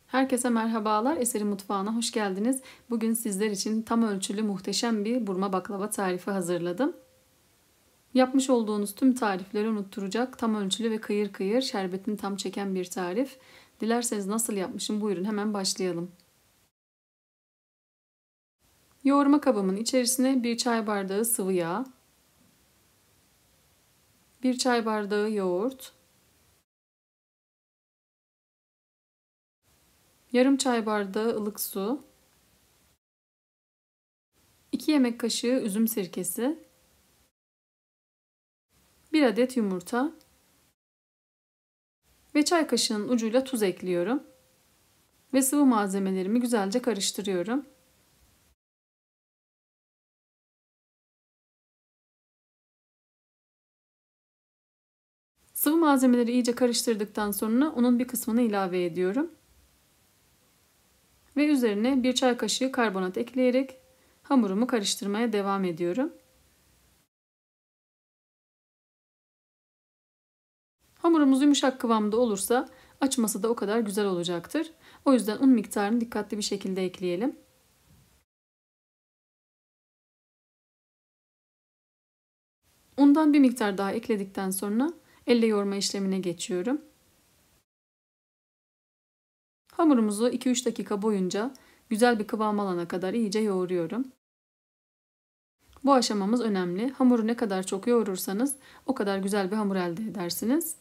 Herkese merhabalar. Eser'in mutfağına hoş geldiniz. Bugün sizler için tam ölçülü muhteşem bir burma baklava tarifi hazırladım. Yapmış olduğunuz tüm tarifleri unutturacak tam ölçülü ve kıyır kıyır şerbetini tam çeken bir tarif. Dilerseniz nasıl yapmışım buyurun hemen başlayalım. Yoğurma kabımın içerisine 1 çay bardağı sıvı yağ, 1 çay bardağı yoğurt, yarım çay bardağı ılık su, 2 yemek kaşığı üzüm sirkesi, 1 adet yumurta ve çay kaşığının ucuyla tuz ekliyorum. Ve sıvı malzemelerimi güzelce karıştırıyorum. Sıvı malzemeleri iyice karıştırdıktan sonra unun bir kısmını ilave ediyorum. Ve üzerine 1 çay kaşığı karbonat ekleyerek hamurumu karıştırmaya devam ediyorum. Hamurumuz yumuşak kıvamda olursa açması da o kadar güzel olacaktır. O yüzden un miktarını dikkatli bir şekilde ekleyelim. Undan bir miktar daha ekledikten sonra elle yoğurma işlemine geçiyorum. Hamurumuzu 2-3 dakika boyunca güzel bir kıvam alana kadar iyice yoğuruyorum. Bu aşamamız önemli. Hamuru ne kadar çok yoğurursanız o kadar güzel bir hamur elde edersiniz.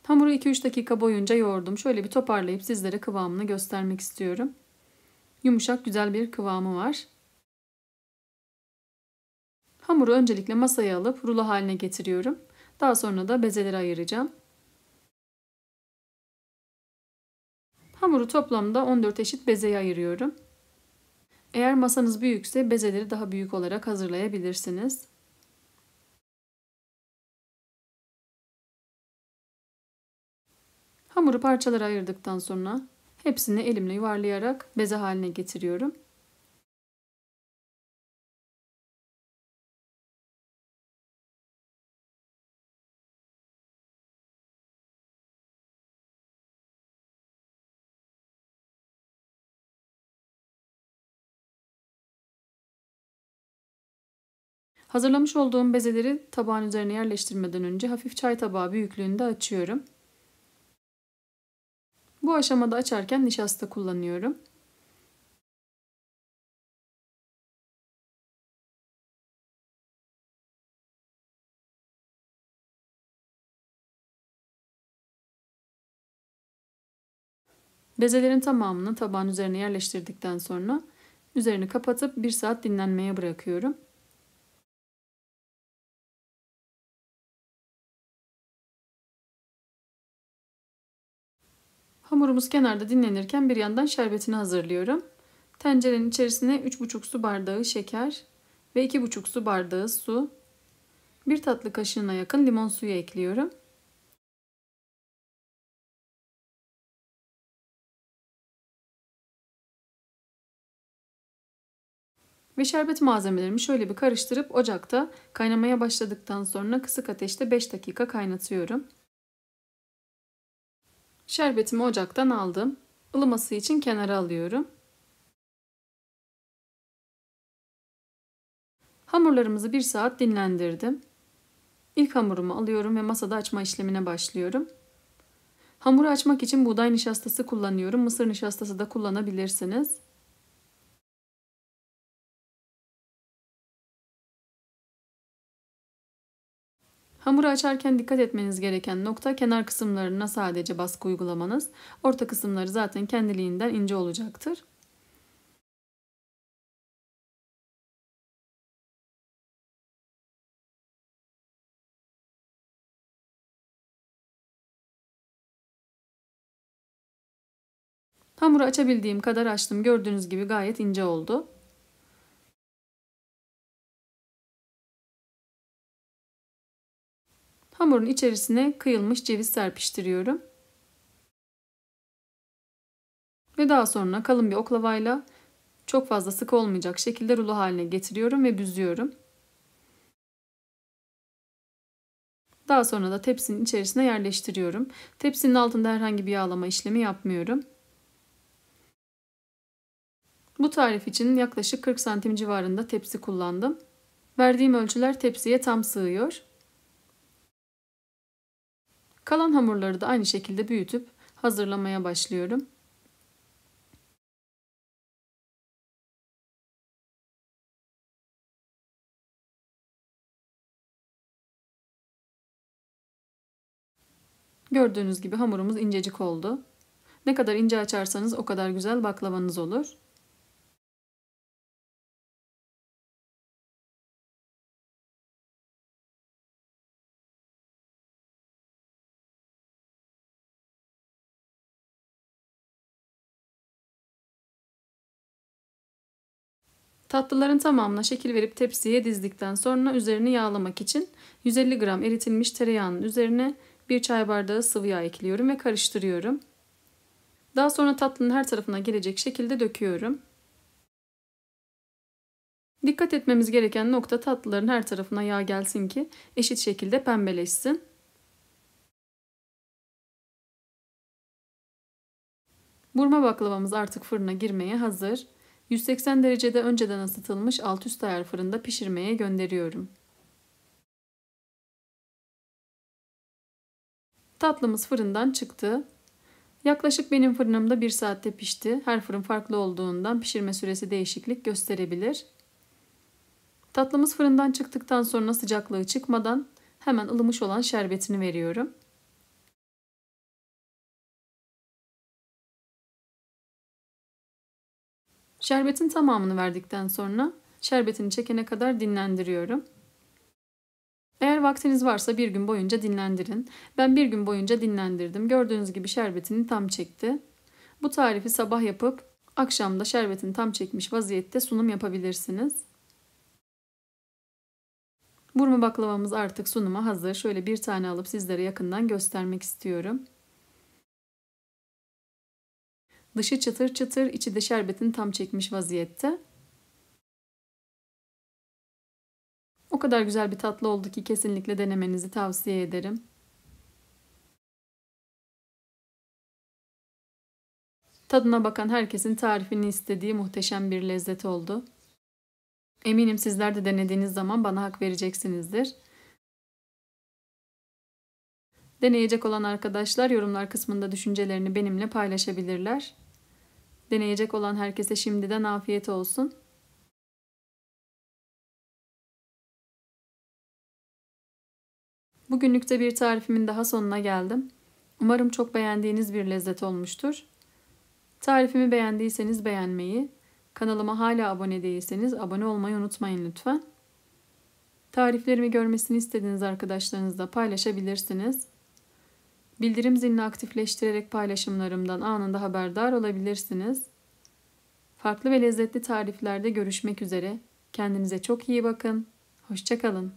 Hamuru 2-3 dakika boyunca yoğurdum. Şöyle bir toparlayıp sizlere kıvamını göstermek istiyorum. Yumuşak güzel bir kıvamı var. Hamuru öncelikle masaya alıp rulo haline getiriyorum. Daha sonra da bezeleri ayıracağım. Hamuru toplamda 14 eşit bezeye ayırıyorum. Eğer masanız büyükse bezeleri daha büyük olarak hazırlayabilirsiniz. Hamuru parçalara ayırdıktan sonra hepsini elimle yuvarlayarak beze haline getiriyorum. Hazırlamış olduğum bezeleri tabağın üzerine yerleştirmeden önce hafif çay tabağı büyüklüğünde açıyorum. Bu aşamada açarken nişasta kullanıyorum. Bezelerin tamamını tabağın üzerine yerleştirdikten sonra üzerini kapatıp 1 saat dinlenmeye bırakıyorum. Hamurumuz kenarda dinlenirken bir yandan şerbetini hazırlıyorum. Tencerenin içerisine 3,5 su bardağı şeker ve 2,5 su bardağı su, 1 tatlı kaşığına yakın limon suyu ekliyorum. Ve şerbet malzemelerimi şöyle bir karıştırıp ocakta kaynamaya başladıktan sonra kısık ateşte 5 dakika kaynatıyorum. Şerbetimi ocaktan aldım. Ilıması için kenara alıyorum. Hamurlarımızı 1 saat dinlendirdim. İlk hamurumu alıyorum ve masada açma işlemine başlıyorum. Hamuru açmak için buğday nişastası kullanıyorum. Mısır nişastası da kullanabilirsiniz. Hamuru açarken dikkat etmeniz gereken nokta kenar kısımlarına sadece baskı uygulamanız. Orta kısımları zaten kendiliğinden ince olacaktır. Hamuru açabildiğim kadar açtım. Gördüğünüz gibi gayet ince oldu. Hamurun içerisine kıyılmış ceviz serpiştiriyorum. Ve daha sonra kalın bir oklavayla çok fazla sıkı olmayacak şekilde rulo haline getiriyorum ve büzüyorum. Daha sonra da tepsinin içerisine yerleştiriyorum. Tepsinin altında herhangi bir yağlama işlemi yapmıyorum. Bu tarif için yaklaşık 40 santim civarında tepsi kullandım. Verdiğim ölçüler tepsiye tam sığıyor. Kalan hamurları da aynı şekilde büyütüp hazırlamaya başlıyorum. Gördüğünüz gibi hamurumuz incecik oldu. Ne kadar ince açarsanız o kadar güzel baklavanız olur. Tatlıların tamamına şekil verip tepsiye dizdikten sonra üzerini yağlamak için 150 gram eritilmiş tereyağının üzerine 1 çay bardağı sıvı yağ ekliyorum ve karıştırıyorum. Daha sonra tatlının her tarafına gelecek şekilde döküyorum. Dikkat etmemiz gereken nokta tatlıların her tarafına yağ gelsin ki eşit şekilde pembeleşsin. Burma baklavamız artık fırına girmeye hazır. 180 derecede önceden ısıtılmış alt üst ayar fırında pişirmeye gönderiyorum. Tatlımız fırından çıktı. Yaklaşık benim fırınımda 1 saatte pişti. Her fırın farklı olduğundan pişirme süresi değişiklik gösterebilir. Tatlımız fırından çıktıktan sonra sıcaklığı çıkmadan hemen ılımış olan şerbetini veriyorum. Şerbetin tamamını verdikten sonra şerbetini çekene kadar dinlendiriyorum. Eğer vaktiniz varsa bir gün boyunca dinlendirin. Ben bir gün boyunca dinlendirdim. Gördüğünüz gibi şerbetini tam çekti. Bu tarifi sabah yapıp akşamda şerbetini tam çekmiş vaziyette sunum yapabilirsiniz. Burma baklavamız artık sunuma hazır. Şöyle bir tane alıp sizlere yakından göstermek istiyorum. Dışı çıtır çıtır, içi de şerbetini tam çekmiş vaziyette. O kadar güzel bir tatlı oldu ki kesinlikle denemenizi tavsiye ederim. Tadına bakan herkesin tarifini istediği muhteşem bir lezzet oldu. Eminim sizler de denediğiniz zaman bana hak vereceksinizdir. Deneyecek olan arkadaşlar yorumlar kısmında düşüncelerini benimle paylaşabilirler. Deneyecek olan herkese şimdiden afiyet olsun. Bugünlük de bir tarifimin daha sonuna geldim. Umarım çok beğendiğiniz bir lezzet olmuştur. Tarifimi beğendiyseniz beğenmeyi, kanalıma hala abone değilseniz abone olmayı unutmayın lütfen. Tariflerimi görmesini istediğiniz arkadaşlarınızla paylaşabilirsiniz. Bildirim zilini aktifleştirerek paylaşımlarımdan anında haberdar olabilirsiniz. Farklı ve lezzetli tariflerde görüşmek üzere. Kendinize çok iyi bakın. Hoşça kalın.